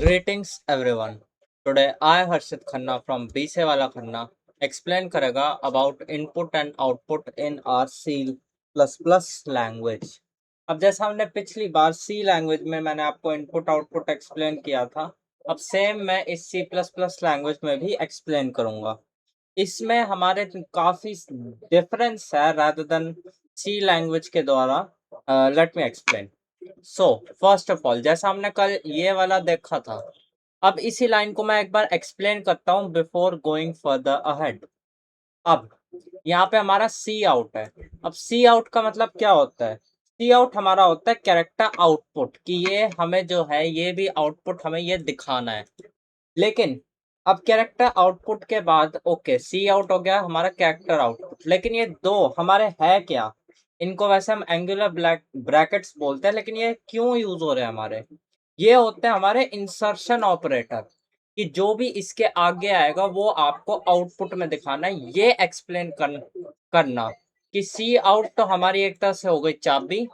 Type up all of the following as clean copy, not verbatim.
Greetings everyone. Today I Harshit Khanna from BC Wala Khanna explain करेगा about input and output in our C++ language. अब जैसा हमने पिछली बार C language में मैंने आपको इनपुट आउटपुट एक्सप्लेन किया था, अब सेम मैं इस C++ लैंग्वेज में भी एक्सप्लेन करूंगा। इसमें हमारे काफी डिफरेंस है rather than C लैंग्वेज के द्वारा। Let me explain. So first of all, जैसा हमने कल ये वाला देखा था, अब इसी लाइन को मैं एक बार एक्सप्लेन करता हूँ बिफोर गोइंग फर्दर अहेड। अब यहाँ पे हमारा सी आउट है। अब सी आउट का मतलब क्या होता है? सी आउट हमारा होता है कैरेक्टर आउटपुट, कि ये हमें जो है ये भी आउटपुट हमें ये दिखाना है। लेकिन अब कैरेक्टर आउटपुट के बाद ओके, सी आउट हो गया हमारा कैरेक्टर आउटपुट, लेकिन ये दो हमारे है क्या? इनको वैसे हम एंगुलर ब्रैकेट्स बोलते हैं, लेकिन ये क्यों यूज हो रहे हैं हमारे? ये होते हैं हमारे इंसर्शन ऑपरेटर, कि जो भी इसके आगे आएगा वो आपको आउटपुट में दिखाना है। ये एक्सप्लेन करना कि सी आउट तो हमारी एक तरह से हो गई चाबी,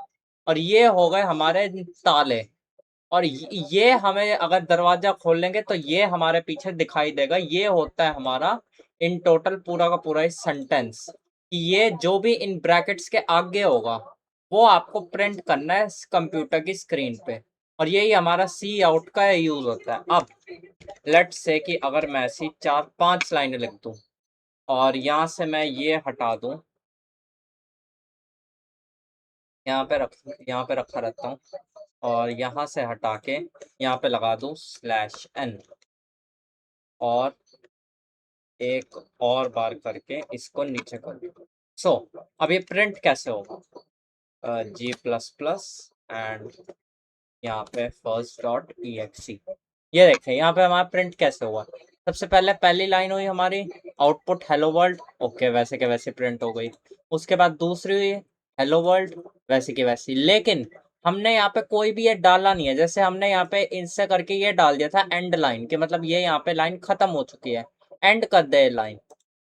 और ये हो गए हमारे ताले, और ये हमें अगर दरवाजा खोल लेंगे तो ये हमारे पीछे दिखाई देगा। ये होता है हमारा इन टोटल पूरा का पूरा इस सेंटेंस, कि ये जो भी इन ब्रैकेट्स के आगे होगा वो आपको प्रिंट करना है कंप्यूटर की स्क्रीन पे, और यही हमारा सी आउट का यूज होता है। अब लेट्स से कि अगर मैं ऐसी 4-5 लाइनें लिख दूं और यहाँ से मैं ये हटा दूं, यहाँ पे रखा रहता हूँ, और यहाँ से हटा के यहाँ पे लगा दूं /n, और एक और बार करके इसको नीचे कर दूं। सो अब ये प्रिंट कैसे होगा? G++ एंड यहाँ पे first.exe। ये देखें यहाँ पे हमारा प्रिंट कैसे हुआ। सबसे पहले पहली लाइन हुई हमारी आउटपुट हेलो वर्ल्ड, ओके वैसे के वैसे प्रिंट हो गई। उसके बाद दूसरी हुई हेलो वर्ल्ड, वैसे की वैसी। लेकिन हमने यहाँ पे कोई भी ये डाला नहीं है। जैसे हमने यहाँ पे इनसे करके ये डाल दिया था एंड लाइन, कि मतलब ये यहाँ पे लाइन खत्म हो चुकी है, एंड कर दे लाइन।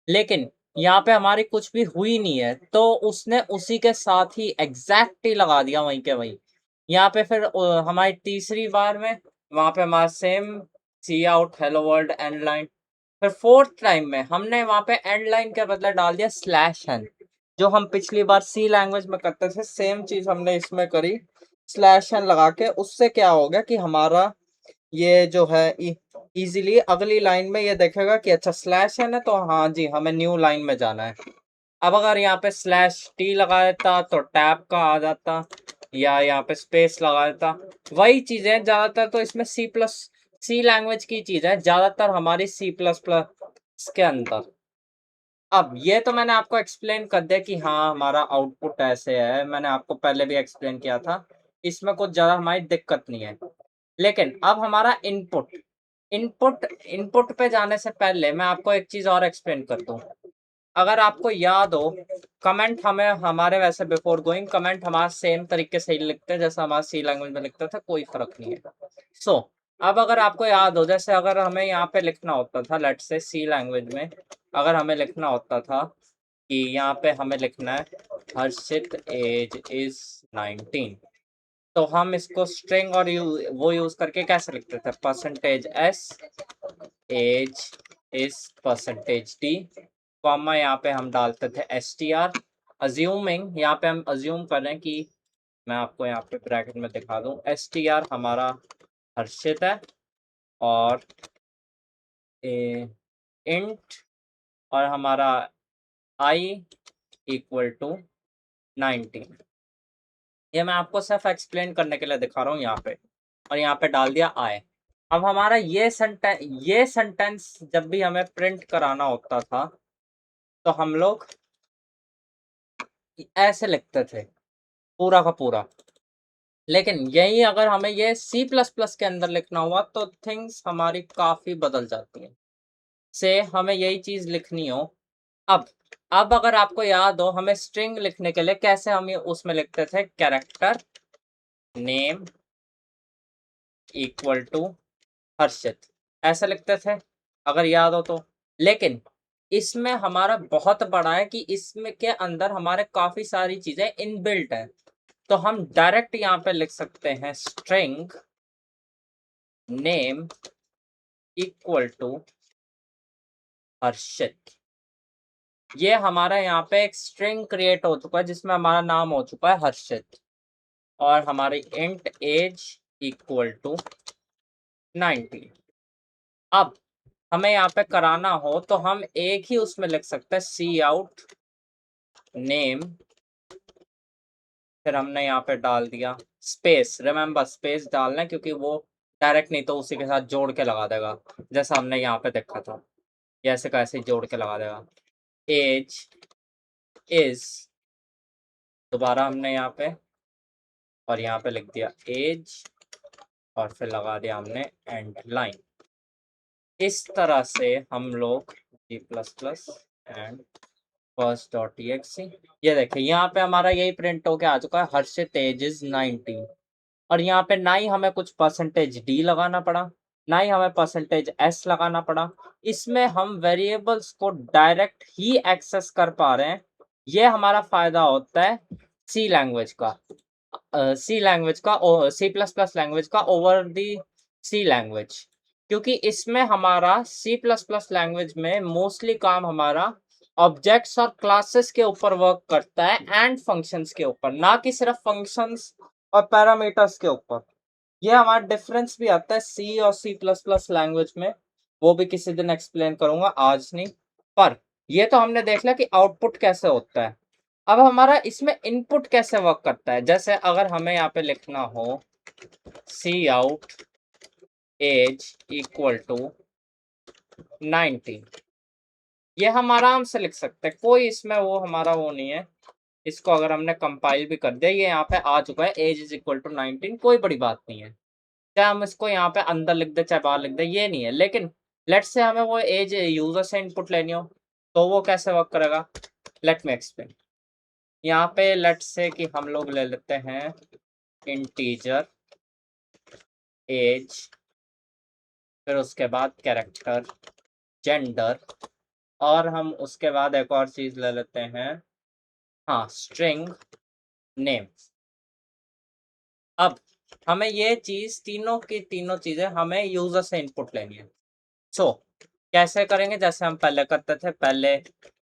लेकिन यहाँ पे हमारी कुछ भी हुई नहीं है, तो उसने उसी के साथ ही एग्जैक्ट ही लगा दिया वहीं के वहीं। यहाँ पे फिर हमारी तीसरी बार में वहां पे हमारा same c out hello world end line. फिर फोर्थ टाइम में हमने वहां पे एंड लाइन के बदले डाल दिया /n, जो हम पिछली बार सी लैंग्वेज में करते थे सेम चीज हमने इसमें करी। /n लगा के उससे क्या हो गया कि हमारा ये जो है इजीली अगली लाइन में ये देखेगा कि अच्छा /n है, तो हाँ जी हमें न्यू लाइन में जाना है। अब अगर यहाँ पे /t लगा देता तो टैब का आ जाता, या यहाँ पे स्पेस लगा देता। वही चीजें ज्यादातर तो इसमें सी लैंग्वेज की चीज है, ज्यादातर हमारी C++ के अंदर। अब ये तो मैंने आपको एक्सप्लेन कर दिया कि हाँ हमारा आउटपुट ऐसे है, मैंने आपको पहले भी एक्सप्लेन किया था, इसमें कुछ ज्यादा हमारी दिक्कत नहीं है। लेकिन अब हमारा इनपुट इनपुट इनपुट पे जाने से पहले मैं आपको एक चीज और एक्सप्लेन कर दूं। अगर आपको याद हो, कमेंट हमें हमारे वैसे बिफोर गोइंग कमेंट हमारा सेम तरीके से ही लिखते हैं जैसा हमारा सी लैंग्वेज में लिखता था, कोई फर्क नहीं है। सो अब अगर आपको याद हो, जैसे अगर हमें यहाँ पे लिखना होता था, लेट्स से सी लैंग्वेज में अगर हमें लिखना होता था कि यहाँ पे हमें लिखना है हर्षित एज इज 19, तो हम इसको स्ट्रिंग और वो यूज करके कैसे लिखते थे? %s age is %d, comma यहाँ पे हम डालते थे str, अज्यूमिंग यहाँ पे हम अज्यूम कर रहे हैं कि मैं आपको यहाँ पे ब्रैकेट में दिखा दूं, str हमारा हर्षित है, और इंट और हमारा i इक्वल टू 19। ये मैं आपको सिर्फ एक्सप्लेन करने के लिए दिखा रहा हूँ यहाँ पे, और यहाँ पे डाल दिया i। अब हमारा ये सेंटेंस जब भी हमें प्रिंट कराना होता था तो हम लोग ऐसे लिखते थे पूरा का पूरा। लेकिन यही अगर हमें ये C++ के अंदर लिखना हुआ तो थिंग्स हमारी काफी बदल जाती हैं। से हमें यही चीज लिखनी हो। अब अब अगर आपको याद हो, हमें स्ट्रिंग लिखने के लिए कैसे हम ये उसमें लिखते थे, कैरेक्टर नेम इक्वल टू हर्षित, ऐसा लिखते थे अगर याद हो तो। लेकिन इसमें हमारा बहुत बड़ा है कि इसमें के अंदर हमारे काफी सारी चीजें इनबिल्ट है। तो हम डायरेक्ट यहाँ पे लिख सकते हैं स्ट्रिंग नेम इक्वल टू हर्षित। ये हमारा यहाँ पे एक स्ट्रिंग क्रिएट हो चुका है जिसमें हमारा नाम हो चुका है हर्षित, और हमारी इंट एज इक्वल टू 90। अब हमें यहाँ पे कराना हो तो हम एक ही उसमें लिख सकते हैं सी आउट नेम, फिर हमने यहाँ पे डाल दिया स्पेस। रिमेंबर स्पेस डालना है क्योंकि वो डायरेक्ट नहीं तो उसी के साथ जोड़ के लगा देगा, जैसा हमने यहाँ पे देखा था, ऐसे कैसे जोड़ के लगा देगा। एज इज, दोबारा हमने यहाँ पे और यहाँ पे लिख दिया एज, और फिर लगा दिया हमने एंड लाइन। इस तरह से हम लोग g++ and first dot txt, ये देखिए यहाँ पे हमारा यही प्रिंट होके आ चुका है हर्षित एज इज 19। और यहाँ पे ना ही हमें कुछ %d लगाना पड़ा, ना ही हमें %s लगाना पड़ा। इसमें हम वेरिएबल्स को डायरेक्ट ही एक्सेस कर पा रहे हैं। ये हमारा फायदा होता है सी लैंग्वेज का, सी लैंग्वेज का, C++ लैंग्वेज का ओवर दी सी लैंग्वेज, क्योंकि इसमें हमारा C++ लैंग्वेज में मोस्टली काम हमारा ऑब्जेक्ट्स और क्लासेस के ऊपर वर्क करता है एंड फंक्शंस के ऊपर, ना कि सिर्फ फंक्शंस और पैरामीटर्स के ऊपर। ये हमारा डिफरेंस भी आता है सी और C++ लैंग्वेज में, वो भी किसी दिन एक्सप्लेन करूंगा, आज नहीं। पर ये तो हमने देख लिया कि आउटपुट कैसे होता है। अब हमारा इसमें इनपुट कैसे वर्क करता है। जैसे अगर हमें यहाँ पे लिखना हो सी आउट एज इक्वल टू 90, ये हम आराम से लिख सकते हैं, कोई इसमें वो हमारा वो नहीं है। इसको अगर हमने कंपाइल भी कर दिया, ये यहाँ पे आ चुका है एज इज इक्वल टू 19, कोई बड़ी बात नहीं है। चाहे हम इसको यहाँ पे अंदर लिख दे चाहे बाहर लिख दे, ये नहीं है। लेकिन लेट्स से हमें वो एज यूजर से इनपुट लेनी हो तो वो कैसे वर्क करेगा, लेट मी एक्सप्लेन। यहाँ पे लेट्स से कि हम लोग ले लेते हैं इंटीजर एज, फिर उसके बाद कैरेक्टर जेंडर, और हम उसके बाद एक और चीज ले लेते हैं, हाँ, स्ट्रिंग नेम। अब हमें ये चीज तीनों की तीनों चीजें हमें यूजर से इनपुट लेनी है। सो कैसे करेंगे, जैसे हम पहले करते थे, पहले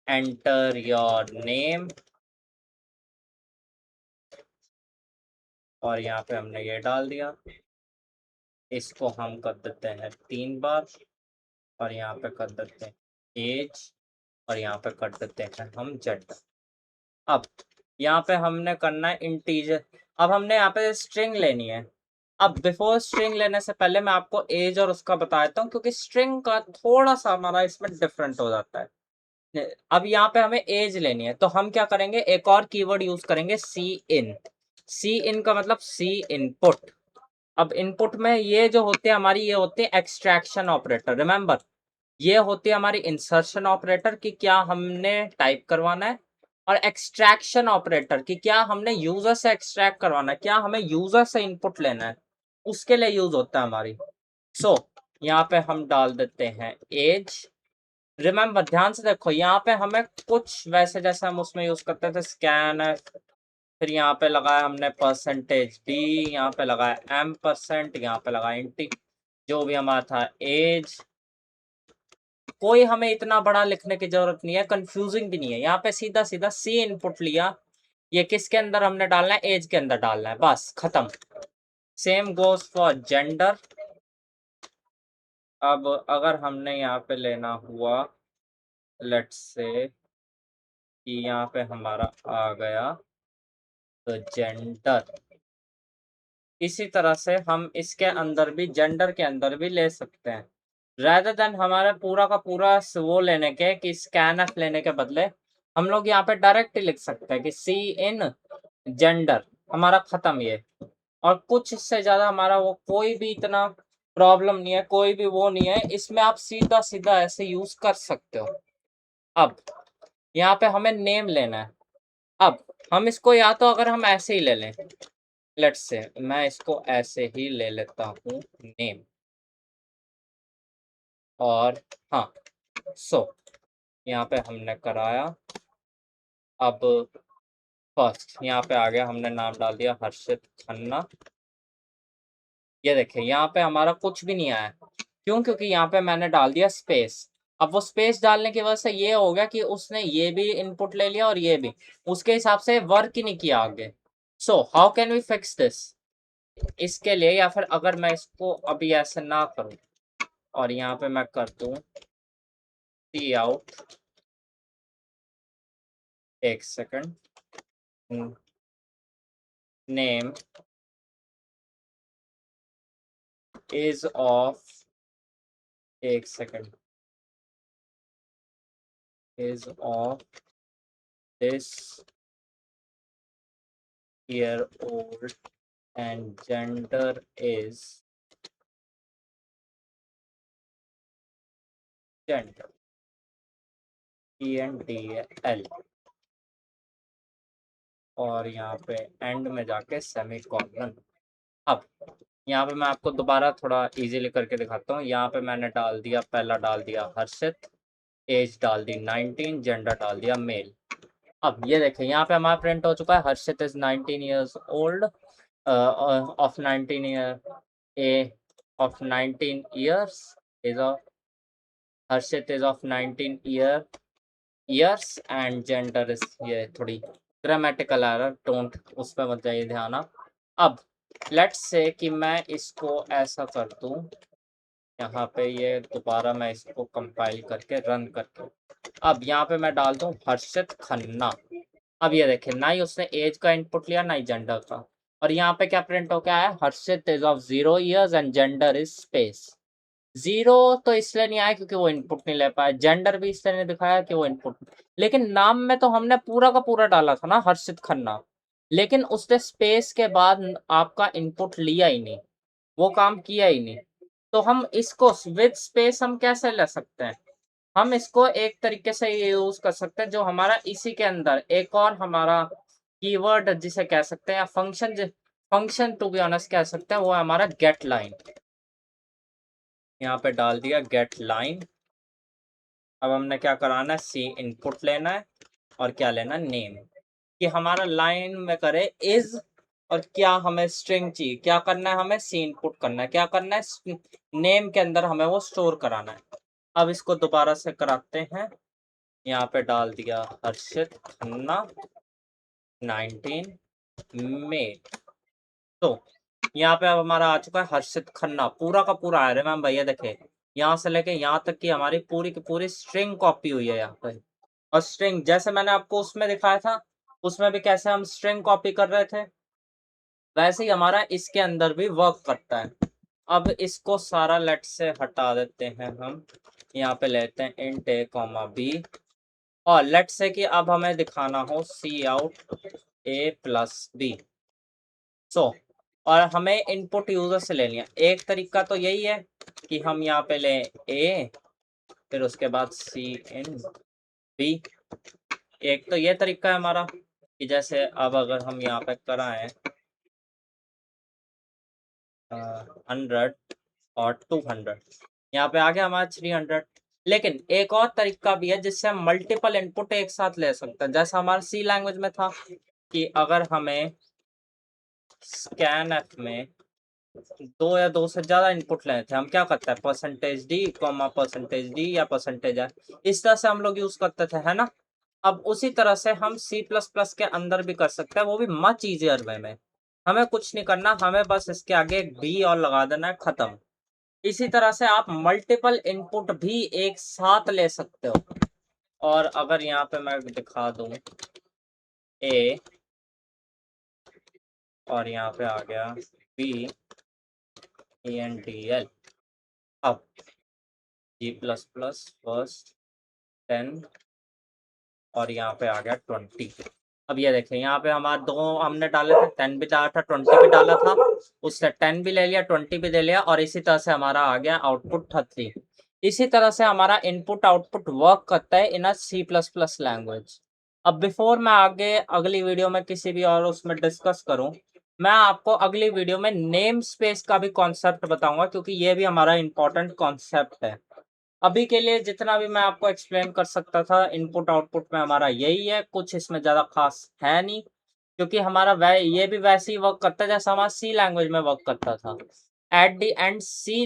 एंटर योर नेम, और यहाँ पे हमने ये डाल दिया, इसको हम कर देते हैं 3 बार, और यहाँ पे कर देते हैं एज, और यहाँ पे कर देते हैं हम जेंडर। अब यहाँ पे हमने करना है इंटीजर। अब हमने यहाँ पे स्ट्रिंग लेनी है। अब बिफोर स्ट्रिंग लेने से पहले मैं आपको एज और उसका बता देता हूँ, क्योंकि स्ट्रिंग का थोड़ा सा हमारा इसमें डिफरेंट हो जाता है। अब यहाँ पे हमें एज लेनी है तो हम क्या करेंगे, एक और कीवर्ड यूज करेंगे सी इन। सी इन का मतलब सी इनपुट। अब इनपुट में ये जो होते हैं हमारी, ये होते हैं एक्सट्रैक्शन ऑपरेटर। रिमेंबर, ये होती है हमारी इंसर्शन ऑपरेटर की क्या हमने टाइप करवाना है, और एक्सट्रैक्शन ऑपरेटर की क्या हमने यूजर से एक्सट्रैक्ट करवाना है, क्या हमें यूजर से इनपुट लेना है, उसके लिए यूज होता है हमारी। सो यहाँ पे हम डाल देते हैं एज। रिमेंबर, ध्यान से देखो, यहाँ पे हमें कुछ वैसे जैसे हम उसमें यूज करते थे स्कैन, फिर यहाँ पे लगाया हमने %d, यहाँ पे लगाया %, यहाँ पे लगाया इंटी, जो भी हमारा था एज। कोई हमें इतना बड़ा लिखने की जरूरत नहीं है, कंफ्यूजिंग भी नहीं है। यहाँ पे सीधा सीधा सी इनपुट लिया, ये किसके अंदर हमने डालना है, एज के अंदर डालना है, बस खत्म। Same goes for gender. अब अगर हमने यहाँ पे लेना हुआ, लेट्स से कि यहाँ पे हमारा आ गया तो जेंडर, इसी तरह से हम इसके अंदर भी, जेंडर के अंदर भी ले सकते हैं। रादर देन हमारा पूरा का पूरा वो लेने के कि स्कैनफ लेने के बदले, हम लोग यहाँ पे डायरेक्ट लिख सकते हैं कि सी इन जेंडर, हमारा खत्म ये। और कुछ इससे ज्यादा हमारा वो कोई भी इतना प्रॉब्लम नहीं है, कोई भी वो नहीं है, इसमें आप सीधा सीधा ऐसे यूज कर सकते हो। अब यहाँ पे हमें नेम लेना है। अब हम इसको या तो अगर हम ऐसे ही ले लें, लेट्स से मैं इसको ऐसे ही ले लेता हूँ नेम, और हाँ, सो यहाँ पे हमने कराया। अब फर्स्ट यहाँ पे आ गया, हमने नाम डाल दिया हर्षित खन्ना, ये देखिए यहाँ पे हमारा कुछ भी नहीं आया। क्यों? क्योंकि यहाँ पे मैंने डाल दिया स्पेस। अब वो स्पेस डालने की वजह से ये हो गया कि उसने ये भी इनपुट ले लिया और ये भी। उसके हिसाब से वर्क ही नहीं किया आगे। So how can we fix this? इसके लिए, या फिर अगर मैं इसको अभी ऐसे ना करूं और यहाँ पे मैं कर दूं सी आउट, एक सेकंड, नेम इज ऑफ, एक second, is of this year old and gender is gender, ENDL, और यहाँ पे एंड में जाके सेमीकोलन। अब यहाँ पे मैं आपको दोबारा थोड़ा इजीली करके दिखाता हूँ। यहाँ पे मैंने डाल दिया, पहला डाल दिया हर्षित, एज डाल दी 19, जेंडर डाल दिया मेल। अब ये देखें यहाँ पे हमारा प्रिंट हो चुका है, Harshit is 19 years old, of 19 year, A of 19 years is of, Harshit is of 19 years and gender is, ये थोड़ी ग्रामेटिकल एरर, डोंट उस पर मत जाइए ध्यान आप। अब लेट्स से कि मैं इसको ऐसा कर दूं, यहाँ पे ये दोबारा मैं इसको कंपाइल करके रन करके, अब यहाँ पे मैं डाल दूं हर्षित खन्ना। अब ये देखें ना ही उसने एज का इनपुट लिया ना ही जेंडर का, और यहाँ पे क्या प्रिंट हो गया है, Harshit is of 0 years and gender is space. 0 तो इसलिए नहीं आया क्योंकि वो इनपुट नहीं ले पाया, जेंडर भी इसलिए नहीं दिखाया कि वो इनपुट, लेकिन नाम में तो हमने पूरा का पूरा डाला था ना हर्षित खन्ना, लेकिन उसने स्पेस के बाद आपका इनपुट लिया ही नहीं, वो काम किया ही नहीं। तो हम इसको विद स्पेस हम कैसे ले सकते हैं? हम इसको एक तरीके से यूज कर सकते हैं, जो हमारा इसी के अंदर एक और हमारा कीवर्ड जिसे कह सकते हैं, या function, function to be honest कह सकते हैं, वो है हमारा गेट लाइन। यहाँ पे डाल दिया गेट लाइन। अब हमने क्या कराना है, सी इनपुट लेना है और क्या लेना, नेम, कि हमारा लाइन में करे इज, और क्या हमें स्ट्रिंग चाहिए, क्या करना है हमें, सी इनपुट करना है, क्या करना है, नेम के अंदर हमें वो स्टोर कराना है। अब इसको दोबारा से कराते हैं, यहाँ पे डाल दिया हर्षित खन्ना 19 में। तो यहाँ पे अब हमारा आ चुका है हर्षित खन्ना, पूरा का पूरा आ रहा है मैम भैया, देखे यहाँ से लेके यहाँ तक की हमारी पूरी की पूरी स्ट्रिंग कॉपी हुई है यहाँ पे। और स्ट्रिंग जैसे मैंने आपको उसमें दिखाया था, उसमें भी कैसे हम स्ट्रिंग कॉपी कर रहे थे, वैसे ही हमारा इसके अंदर भी वर्क करता है। अब इसको सारा लेट से हटा देते हैं हम, यहाँ पे लेते हैं इंट ए कॉमा बी, और लेट से कि अब हमें दिखाना हो सी आउट ए प्लस बी। सो और हमें इनपुट यूजर से लेनी है। एक तरीका तो यही है कि हम यहाँ पे लें ए, फिर उसके बाद सी इन बी। एक तो ये तरीका है हमारा कि जैसे अब अगर हम यहाँ पे कराएं 100 और 200, यहाँ पे आ गया हमारा 300। लेकिन एक और तरीका भी है जिससे हम मल्टीपल इनपुट एक साथ ले सकते हैं, जैसा हमारा सी लैंग्वेज में था कि अगर हमें स्कैन एफ में 2 या 2 से ज़्यादा इनपुट लेने थे, हम क्या करते हैं, percentage D comma percentage D या परसेंटेज है, इस तरह से हम लोग यूज़ करते थे, है ना। अब उसी तरह से हम सी प्लस प्लस के अंदर भी कर सकते हैं, वो भी मच ईजियर वे में। हमें कुछ नहीं करना, हमें बस इसके आगे एक बी और लगा देना है, खत्म। इसी तरह से आप मल्टीपल इनपुट भी एक साथ ले सकते हो। और अगर यहाँ पे मैं दिखा दूं ए, और यहाँ पे आ गया B A N D L, अब जी प्लस प्लस फर्स्ट 10, और यहाँ पे आ गया 20। अब ये देखें यहाँ पे हमारे दो हमने डाले थे, 10 भी डाला था 20 भी डाला था, उससे 10 भी ले लिया 20 भी ले लिया, और इसी तरह से हमारा आ गया आउटपुट 30। इसी तरह से हमारा इनपुट आउटपुट वर्क करता है इन अ सी प्लस प्लस लैंग्वेज। अब बिफोर मैं आगे अगली वीडियो में किसी भी और उसमें डिस्कस करूं, मैं आपको अगली वीडियो में नेम स्पेस का भी कॉन्सेप्ट बताऊंगा, क्योंकि ये भी हमारा इंपॉर्टेंट कॉन्सेप्ट है। अभी के लिए जितना भी मैं आपको एक्सप्लेन कर सकता था इनपुट आउटपुट में हमारा यही है, कुछ इसमें ज़्यादा खास है नहीं, क्योंकि हमारा ये भी वैसे ही वर्क करता है जैसा हमारा सी लैंग्वेज में वर्क करता था। At the end c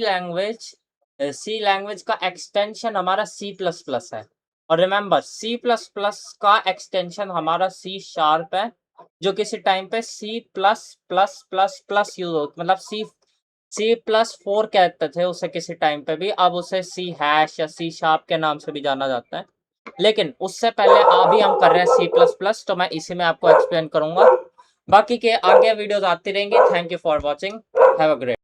language का एक्सटेंशन हमारा C++ है। और रिमेंबर C++ का एक्सटेंशन हमारा C शार्प है, जो किसी टाइम पे C++++ यूज हो, मतलब C+4 कहते थे उसे किसी टाइम पे भी, अब उसे C हैश या C शार्प के नाम से भी जाना जाता है। लेकिन उससे पहले अभी हम कर रहे हैं C++, तो मैं इसी में आपको एक्सप्लेन करूंगा। बाकी के आगे वीडियोस आती रहेंगी। Thank you for watching, have a great